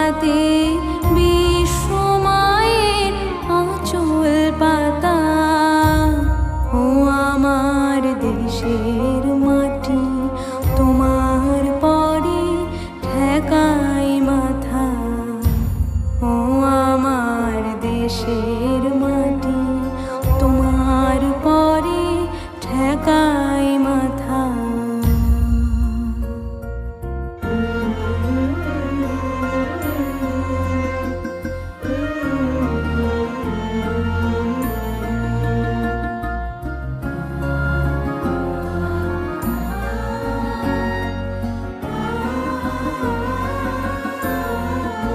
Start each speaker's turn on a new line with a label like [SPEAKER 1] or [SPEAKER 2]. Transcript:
[SPEAKER 1] হাতে বিশ্ব মায়ের আঁচল পাতা। ও আমার দেশের মাটি, তোমার পরে ঠেকাই মাথা। ও আমার দেশে